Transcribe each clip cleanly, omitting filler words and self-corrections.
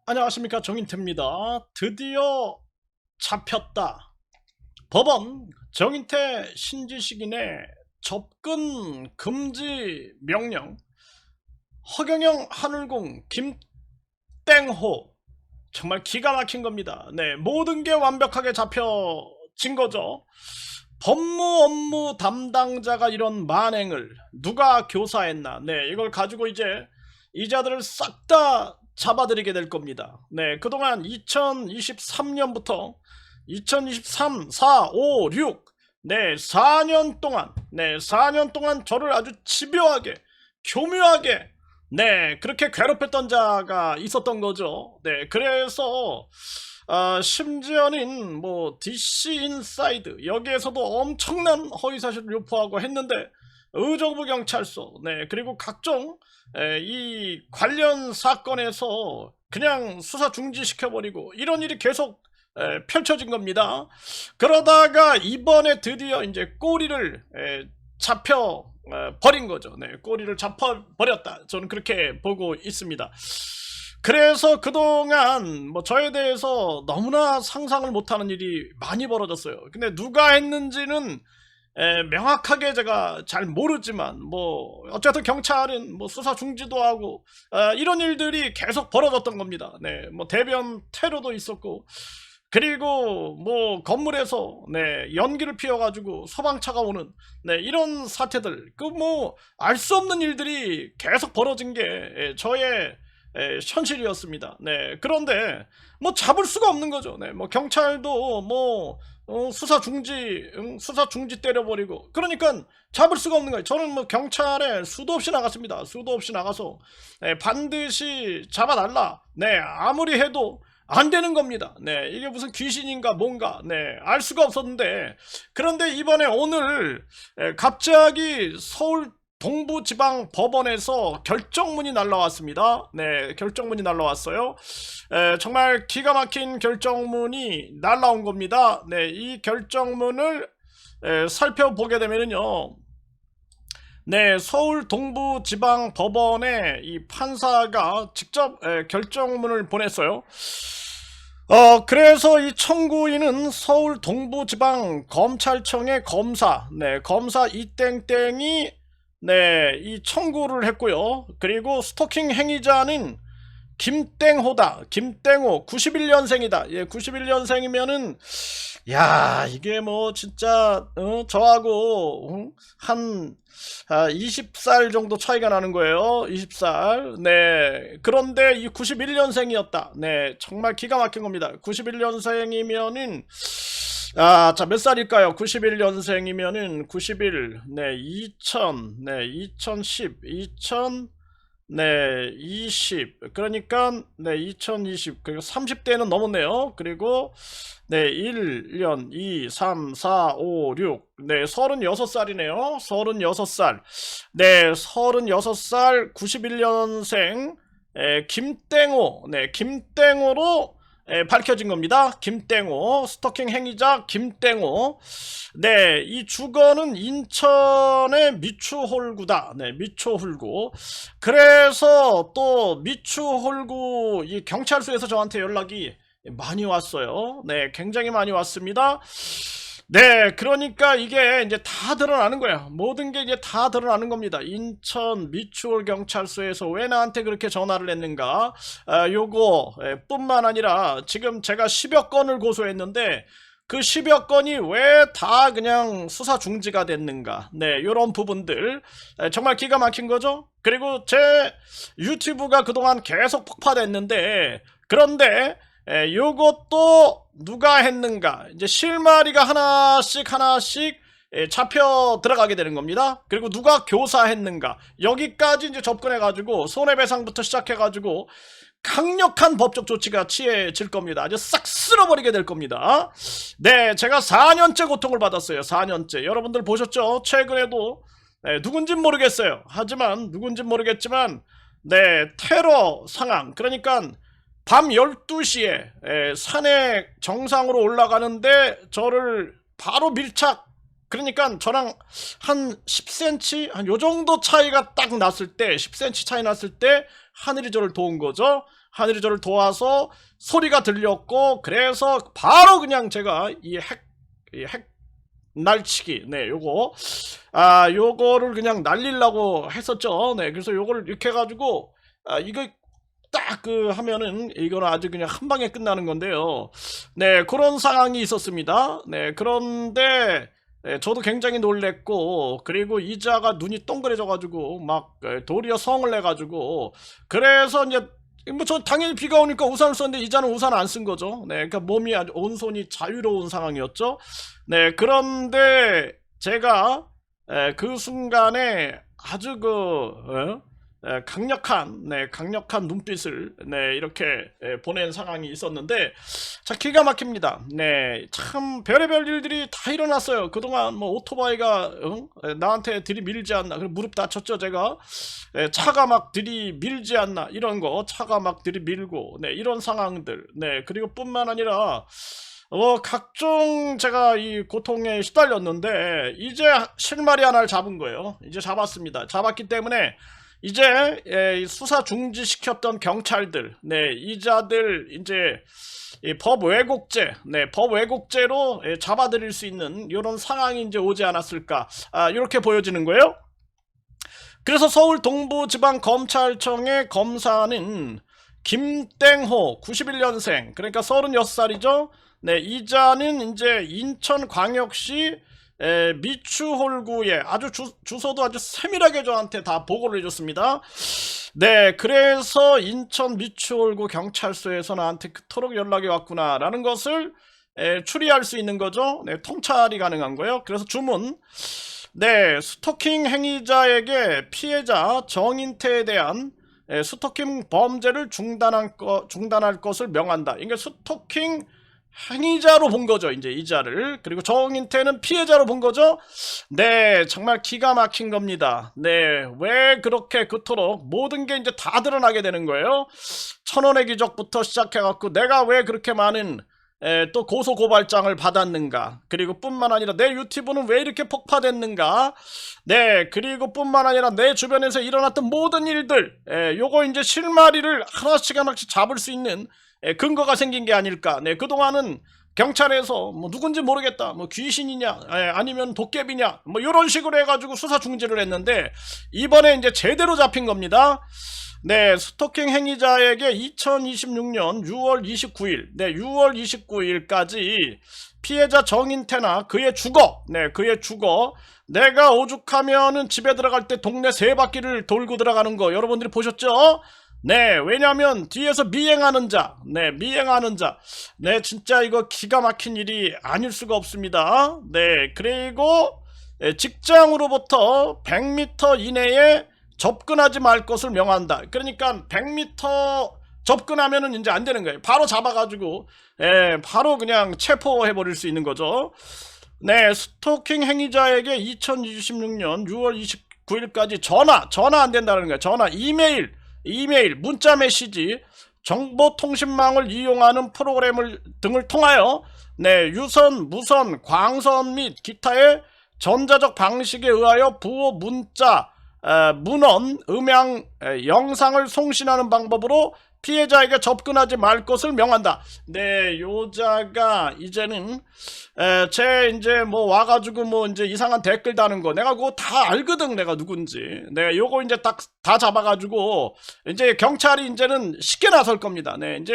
안녕하십니까, 정인태입니다. 드디어 잡혔다. 법원 정인태 신지식인의 접근 금지 명령. 허경영 하늘궁 김땡호, 정말 기가 막힌 겁니다. 네, 모든 게 완벽하게 잡혀진 거죠. 법무 업무 담당자가 이런 만행을 누가 교사했나. 네, 이걸 가지고 이제 이자들을 싹 다 잡아들이게 될 겁니다. 네, 그동안 2023년부터 2023, 4, 5, 6, 네, 4년 동안, 네, 4년 동안 저를 아주 집요하게, 교묘하게, 네, 그렇게 괴롭혔던 자가 있었던 거죠. 네, 그래서 심지어는 뭐 DC 인사이드 여기에서도 엄청난 허위사실을 유포하고 했는데, 의정부 경찰서, 네, 그리고 각종 이 관련 사건에서 그냥 수사 중지시켜버리고 이런 일이 계속 펼쳐진 겁니다. 그러다가 이번에 드디어 이제 꼬리를 잡혀 버린 거죠. 네, 꼬리를 잡혀 버렸다. 저는 그렇게 보고 있습니다. 그래서 그동안 뭐 저에 대해서 너무나 상상을 못하는 일이 많이 벌어졌어요. 근데 누가 했는지는 명확하게 제가 잘 모르지만, 뭐 어쨌든 경찰은 뭐 수사 중지도 하고 이런 일들이 계속 벌어졌던 겁니다. 네, 뭐 대변 테러도 있었고, 그리고 뭐 건물에서 네, 연기를 피워가지고 소방차가 오는, 네, 이런 사태들, 그 뭐 알 수 없는 일들이 계속 벌어진 게 저의 현실이었습니다. 네, 그런데 뭐 잡을 수가 없는 거죠. 네, 뭐 경찰도 뭐 수사 중지 때려버리고, 그러니까 잡을 수가 없는 거예요. 저는 뭐 경찰에 수도 없이 나갔습니다. 수도 없이 나가서 반드시 잡아달라. 네, 아무리 해도 안 되는 겁니다. 네, 이게 무슨 귀신인가 뭔가, 네, 알 수가 없었는데, 그런데 이번에 오늘 갑자기 서울 동부지방법원에서 결정문이 날라왔습니다. 네, 결정문이 날라왔어요. 정말 기가 막힌 결정문이 날라온 겁니다. 네, 이 결정문을 살펴보게 되면요, 네, 서울 동부지방법원의 이 판사가 직접 결정문을 보냈어요. 그래서 이 청구인은 서울 동부지방검찰청의 검사, 네, 검사 이땡땡이 네, 이 청구를 했고요. 그리고 스토킹 행위자는 김땡호다. 김땡호 91년생이다. 예, 91년생이면은 야, 이게 뭐 진짜 저하고 한 20살 정도 차이가 나는 거예요. 20살. 네. 그런데 이 91년생이었다. 네, 정말 기가 막힌 겁니다. 91년생이면은 자, 몇 살일까요? 91년생이면은 91, 네, 2000, 네, 2010, 2000, 네, 20. 그러니까, 네, 2020. 그리고 30대는 넘었네요. 그리고, 네, 1년, 2, 3, 4, 5, 6. 네, 36살이네요. 36살. 네, 36살, 91년생, 김땡호. 네, 김땡호로 밝혀진 겁니다. 김땡호, 스토킹 행위자 김땡호. 네, 이 주거는 인천의 미추홀구다. 네, 미추홀구. 그래서 또 미추홀구 이 경찰서에서 저한테 연락이 많이 왔어요. 네, 굉장히 많이 왔습니다. 네, 그러니까 이게 이제 다 드러나는 거야. 모든 게 이제 다 드러나는 겁니다. 인천 미추홀 경찰서에서 왜 나한테 그렇게 전화를 했는가? 요거 뿐만 아니라 지금 제가 10여 건을 고소했는데 그 10여 건이 왜 다 그냥 수사 중지가 됐는가? 네, 요런 부분들 정말 기가 막힌 거죠. 그리고 제 유튜브가 그동안 계속 폭파됐는데, 그런데 요것도 누가 했는가, 이제 실마리가 하나씩 하나씩 잡혀 들어가게 되는 겁니다. 그리고 누가 교사했는가, 여기까지 이제 접근해가지고 손해배상부터 시작해가지고 강력한 법적 조치가 취해질 겁니다. 아주 싹 쓸어버리게 될 겁니다. 네, 제가 4년째 고통을 받았어요. 4년째. 여러분들 보셨죠? 최근에도 누군진 모르겠어요. 하지만 누군진 모르겠지만 네, 테러 상황. 그러니까 밤 12시에 산에 정상으로 올라가는데 저를 바로 밀착, 그러니까 저랑 한 10cm, 한 요 정도 차이가 딱 났을 때, 10cm 차이 났을 때 하늘이 저를 도운 거죠. 하늘이 저를 도와서 소리가 들렸고, 그래서 바로 그냥 제가 이 핵 날치기, 네, 요거를 그냥 날리려고 했었죠. 네, 그래서 요거를 이렇게 해가지고, 이거 딱 하면은 이거는 아주 그냥 한 방에 끝나는 건데요. 네, 그런 상황이 있었습니다. 네, 그런데 저도 굉장히 놀랬고, 그리고 이자가 눈이 동그래져가지고 막 도리어 성을 내가지고, 그래서 이제 뭐 저 당연히 비가 오니까 우산을 썼는데 이자는 우산 안 쓴 거죠. 네, 그러니까 몸이 아주 온손이 자유로운 상황이었죠. 네, 그런데 제가 그 순간에 아주 강력한 눈빛을 이렇게 보낸 상황이 있었는데, 자, 기가 막힙니다. 네, 참 별의별 일들이 다 일어났어요. 그동안 뭐 오토바이가 나한테 들이밀지 않나, 그리고 무릎 다쳤죠 제가. 차가 막 들이밀지 않나, 이런 거, 차가 막 들이밀고, 네, 이런 상황들. 네, 그리고 뿐만 아니라 각종 제가 이 고통에 시달렸는데, 이제 실마리 하나를 잡은 거예요. 이제 잡았습니다. 잡았기 때문에 이제 수사 중지시켰던 경찰들, 네, 이자들 이제 법 왜곡죄, 네, 법 왜곡죄로 잡아들일 수 있는 이런 상황이 이제 오지 않았을까, 이렇게 보여지는 거예요. 그래서 서울 동부지방검찰청의 검사는 김땡호 91년생, 그러니까 36살이죠. 네, 이자는 이제 인천광역시 미추홀구에 아주 주소도 아주 세밀하게 저한테 다 보고를 해줬습니다. 네, 그래서 인천 미추홀구 경찰서에서 나한테 그토록 연락이 왔구나 라는 것을 추리할 수 있는 거죠. 네, 통찰이 가능한 거예요. 그래서 주문, 네, 스토킹 행위자에게 피해자 정인태에 대한 스토킹 범죄를 중단할 것을 명한다. 그러니까 스토킹 행위자로 본 거죠, 이제 이자를. 그리고 정인태는 피해자로 본 거죠. 네, 정말 기가 막힌 겁니다. 네, 왜 그렇게 그토록 모든 게 이제 다 드러나게 되는 거예요. 천원의 기적부터 시작해갖고 내가 왜 그렇게 많은 또 고소고발장을 받았는가, 그리고 뿐만 아니라 내 유튜브는 왜 이렇게 폭파됐는가, 네, 그리고 뿐만 아니라 내 주변에서 일어났던 모든 일들, 요거 이제 실마리를 하나씩 잡을 수 있는 근거가 생긴 게 아닐까. 네, 그동안은 경찰에서 뭐 누군지 모르겠다, 뭐 귀신이냐, 아니면 도깨비냐, 뭐 이런 식으로 해가지고 수사 중지를 했는데, 이번에 이제 제대로 잡힌 겁니다. 네, 스토킹 행위자에게 2026년 6월 29일, 네, 6월 29일까지 피해자 정인태나 그의 주거, 네, 그의 주거, 내가 오죽하면은 집에 들어갈 때 동네 세 바퀴를 돌고 들어가는 거 여러분들이 보셨죠? 네, 왜냐면 뒤에서 미행하는 자, 네, 진짜 이거 기가 막힌 일이 아닐 수가 없습니다. 네, 그리고 직장으로부터 100m 이내에 접근하지 말 것을 명한다. 그러니까 100m 접근하면은 이제 안 되는 거예요. 바로 잡아가지고 바로 그냥 체포해버릴 수 있는 거죠. 네, 스토킹 행위자에게 2026년 6월 29일까지 전화 안 된다는 거예요. 전화, 이메일, 문자 메시지, 정보통신망을 이용하는 프로그램을 등을 통하여 유선, 무선, 광선 및 기타의 전자적 방식에 의하여 부호 문자, 문헌, 음향, 영상을 송신하는 방법으로 피해자에게 접근하지 말 것을 명한다. 네, 요자가 이제는 제 이제 뭐 와가지고 뭐 이제 이상한 댓글 다는 거 내가 그거 다 알거든, 내가 누군지. 내가 요거 이제 딱 다 잡아가지고 이제 경찰이 이제는 쉽게 나설 겁니다. 네, 이제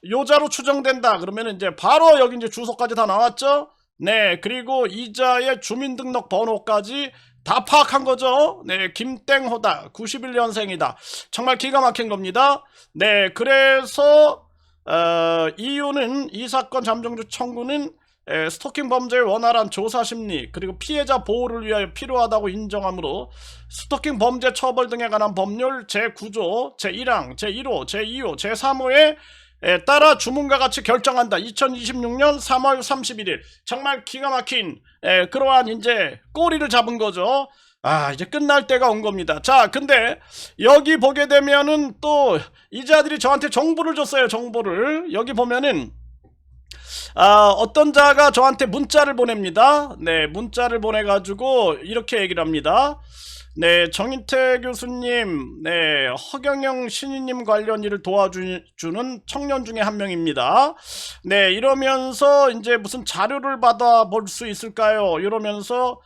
요자로 추정된다 그러면 이제 바로 여기 이제 주소까지 다 나왔죠. 네, 그리고 이자의 주민등록 번호까지 다 파악한 거죠. 네, 김땡호다, 91년생이다. 정말 기가 막힌 겁니다. 네, 그래서 이유는 이 사건 잠정주 청구는 스토킹 범죄의 원활한 조사 심리, 그리고 피해자 보호를 위하여 필요하다고 인정하므로 스토킹 범죄 처벌 등에 관한 법률 제9조, 제1항, 제1호, 제2호, 제3호에 따라 주문과 같이 결정한다. 2026년 3월 31일. 정말 기가 막힌 그러한 이제 꼬리를 잡은 거죠. 이제 끝날 때가 온 겁니다. 자, 근데 여기 보게 되면은 또 이자들이 저한테 정보를 줬어요. 정보를. 여기 보면은 어떤 자가 저한테 문자를 보냅니다. 네, 문자를 보내가지고 이렇게 얘기를 합니다. 네, 정인태 교수님, 네, 허경영 신인님 관련 일을 도와주는 청년 중에 한 명입니다. 네, 이러면서 이제 무슨 자료를 받아볼 수 있을까요? 이러면서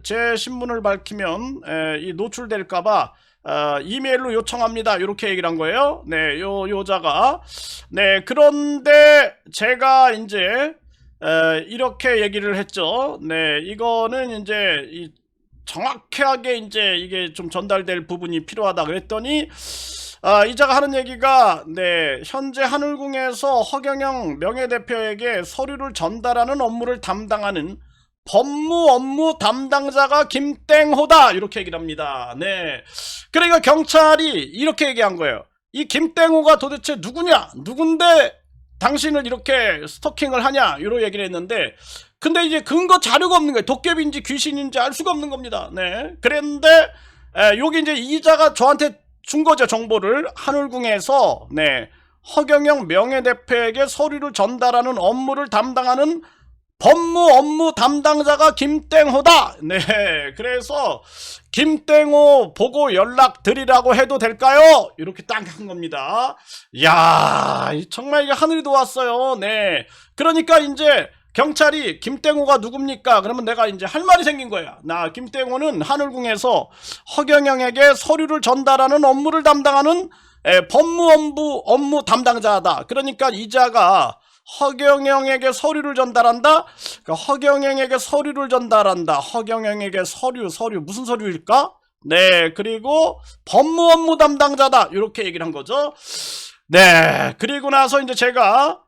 제 신분을 밝히면 이 노출될까봐 이메일로 요청합니다. 이렇게 얘기를 한 거예요. 네, 요자가. 네, 그런데 제가 이제 이렇게 얘기를 했죠. 네, 이거는 이제 정확하게 이제 이게 좀 전달될 부분이 필요하다 그랬더니 이자가 하는 얘기가 네, 현재 하늘궁에서 허경영 명예대표에게 서류를 전달하는 업무를 담당하는 법무 업무 담당자가 김땡호다 이렇게 얘기를 합니다. 네, 그러니까 경찰이 이렇게 얘기한 거예요. 이 김땡호가 도대체 누구냐, 누군데 당신을 이렇게 스토킹을 하냐 이런 얘기를 했는데, 근데 이제 근거 자료가 없는 거예요. 도깨비인지 귀신인지 알 수가 없는 겁니다. 네, 그랬는데 여기 이제 이자가 저한테 준 거죠, 정보를. 하늘궁에서 네, 허경영 명예대표에게 서류를 전달하는 업무를 담당하는 법무 업무 담당자가 김땡호다. 네, 그래서 김땡호 보고 연락 드리라고 해도 될까요? 이렇게 딱 한 겁니다. 야, 정말 이게 하늘이 도왔어요. 네, 그러니까 이제 경찰이 김땡호가 누굽니까? 그러면 내가 이제 할 말이 생긴 거야. 나 김땡호는 하늘궁에서 허경영에게 서류를 전달하는 업무를 담당하는 법무 업무 담당자다. 그러니까 이자가 허경영에게 서류를 전달한다. 그러니까 허경영에게 서류를 전달한다. 허경영에게 서류 무슨 서류일까? 네, 그리고 법무 업무 담당자다. 이렇게 얘기를 한 거죠. 네, 그리고 나서 이제 제가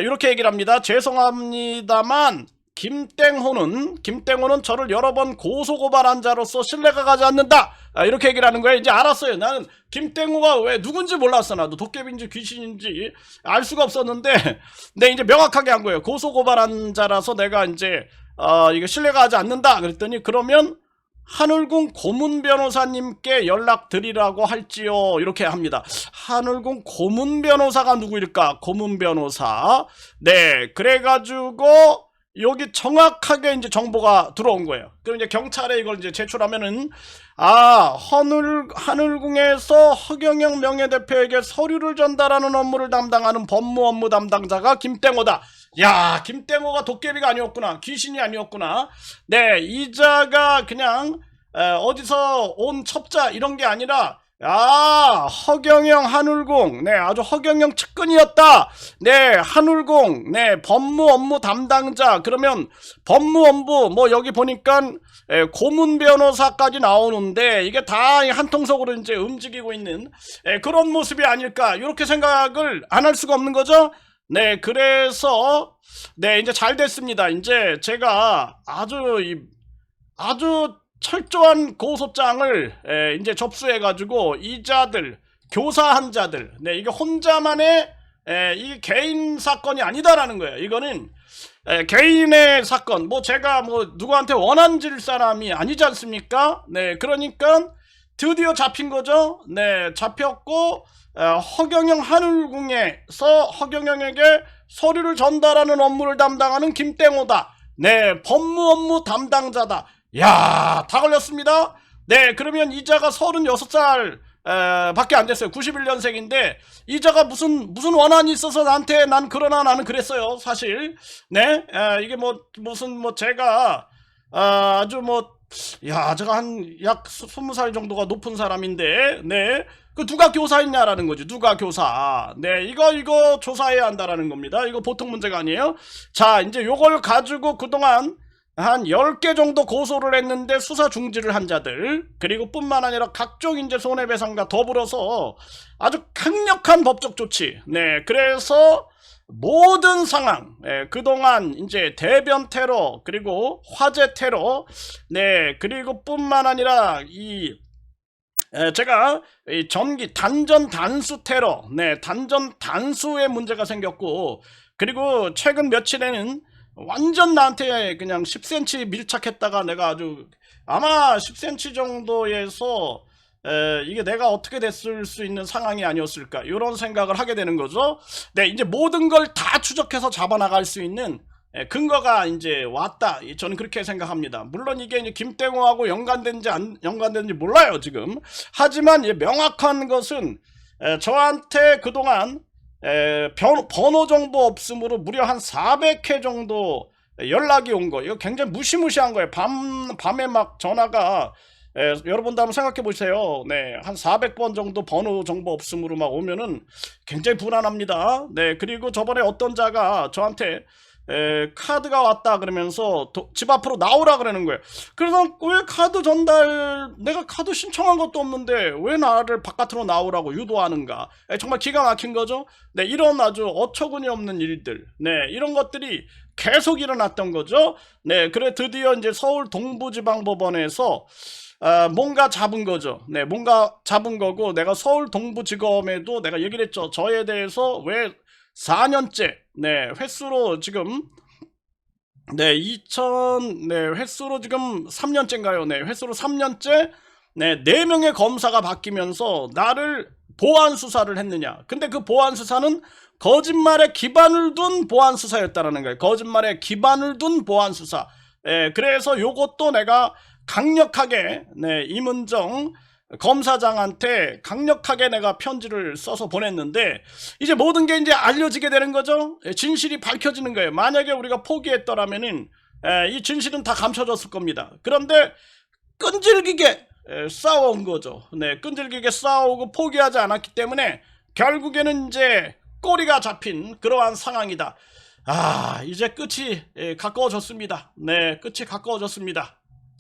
이렇게 얘기를 합니다. 죄송합니다만 김땡호는 저를 여러 번 고소고발한 자로서 신뢰가 가지 않는다. 이렇게 얘기를 하는 거예요. 이제 알았어요. 나는 김땡호가 왜 누군지 몰랐어. 나도 도깨비인지 귀신인지 알 수가 없었는데, 네, 이제 명확하게 한 거예요. 고소고발한 자라서 내가 이제 이거 신뢰가 가지 않는다. 그랬더니 그러면 하늘궁 고문 변호사님께 연락드리라고 할지요. 이렇게 합니다. 하늘궁 고문 변호사가 누구일까? 고문 변호사. 네, 그래가지고 여기 정확하게 이제 정보가 들어온 거예요. 그럼 이제 경찰에 이걸 이제 제출하면은 하늘궁에서 허경영 명예대표에게 서류를 전달하는 업무를 담당하는 법무 업무 담당자가 김땡호다. 야, 김땡호가 도깨비가 아니었구나, 귀신이 아니었구나. 네, 이자가 그냥 어디서 온 첩자 이런 게 아니라 허경영 하늘궁, 네, 아주 허경영 측근이었다. 네, 하늘궁, 네, 법무 업무 담당자. 그러면 법무 업무 뭐 여기 보니까 고문 변호사까지 나오는데 이게 다 한 통속으로 이제 움직이고 있는 그런 모습이 아닐까, 이렇게 생각을 안 할 수가 없는 거죠. 네, 그래서 네, 이제 잘 됐습니다. 이제 제가 아주 철저한 고소장을 이제 접수해가지고 이자들, 교사한 자들, 네, 이게 혼자만의 이 개인 사건이 아니다라는 거예요. 이거는 개인의 사건, 뭐 제가 뭐 누구한테 원한 질 사람이 아니지 않습니까? 네, 그러니까 드디어 잡힌 거죠. 네, 잡혔고 허경영 하늘궁에서 허경영에게 서류를 전달하는 업무를 담당하는 김땡호다. 네, 법무 업무 담당자다. 야, 다 걸렸습니다. 네, 그러면 이자가 36살 밖에 안 됐어요. 91년생인데 이자가 무슨 원한이 있어서 나한테, 그러나 나는 그랬어요, 사실. 네, 이게 무슨 제가 아주 제가 한 약 20살 정도가 높은 사람인데, 네, 그 누가 교사했냐라는 거죠. 누가 교사. 네, 이거 조사해야 한다라는 겁니다. 이거 보통 문제가 아니에요. 자, 이제 요걸 가지고 그동안 한 10개 정도 고소를 했는데 수사 중지를 한 자들, 그리고 뿐만 아니라 각종 이제 손해배상과 더불어서 아주 강력한 법적 조치. 네, 그래서 모든 상황, 그동안 이제 대변 테러, 그리고 화재 테러, 네, 그리고 뿐만 아니라 제가 전기 단전 단수 테러, 네, 단전 단수에 문제가 생겼고, 그리고 최근 며칠에는 완전 나한테 그냥 10cm 밀착했다가 내가 아주 아마 10cm 정도에서 이게 내가 어떻게 됐을 수 있는 상황이 아니었을까, 이런 생각을 하게 되는 거죠. 네, 이제 모든 걸 다 추적해서 잡아나갈 수 있는 근거가 이제 왔다. 저는 그렇게 생각합니다. 물론 이게 이제 김땡호하고 연관된지 안 연관된지 몰라요, 지금. 하지만 명확한 것은 저한테 그동안 번호 정보 없음으로 무려 한 400회 정도 연락이 온 거. 이거 굉장히 무시무시한 거예요. 밤에 막 전화가 여러분도 한번 생각해 보세요. 네, 한 400번 정도 번호 정보 없음으로 막 오면은 굉장히 불안합니다. 네, 그리고 저번에 어떤 자가 저한테 카드가 왔다 그러면서 집 앞으로 나오라 그러는 거예요. 그래서 왜 카드 전달, 내가 카드 신청한 것도 없는데 왜 나를 바깥으로 나오라고 유도하는가. 정말 기가 막힌 거죠. 네, 이런 아주 어처구니 없는 일들, 네, 이런 것들이 계속 일어났던 거죠. 네, 그래 드디어 이제 서울 동부지방법원에서 뭔가 잡은 거죠. 네, 뭔가 잡은 거고, 내가 서울 동부지검에도 내가 얘기를 했죠. 저에 대해서 왜 4년째, 네, 횟수로 지금, 네, 횟수로 지금 3년째인가요? 네, 횟수로 3년째, 네, 4명의 검사가 바뀌면서 나를 보안 수사를 했느냐. 근데 그 보안 수사는 거짓말에 기반을 둔 보안 수사였다라는 거예요. 거짓말에 기반을 둔 보안 수사. 그래서 요것도 내가 강력하게, 네, 임은정 검사장한테 강력하게 내가 편지를 써서 보냈는데, 이제 모든 게 이제 알려지게 되는 거죠. 진실이 밝혀지는 거예요. 만약에 우리가 포기했더라면은 이 진실은 다 감춰졌을 겁니다. 그런데 끈질기게 싸워온 거죠. 네, 끈질기게 싸우고 포기하지 않았기 때문에 결국에는 이제 꼬리가 잡힌 그러한 상황이다. 이제 끝이 가까워졌습니다. 네, 끝이 가까워졌습니다.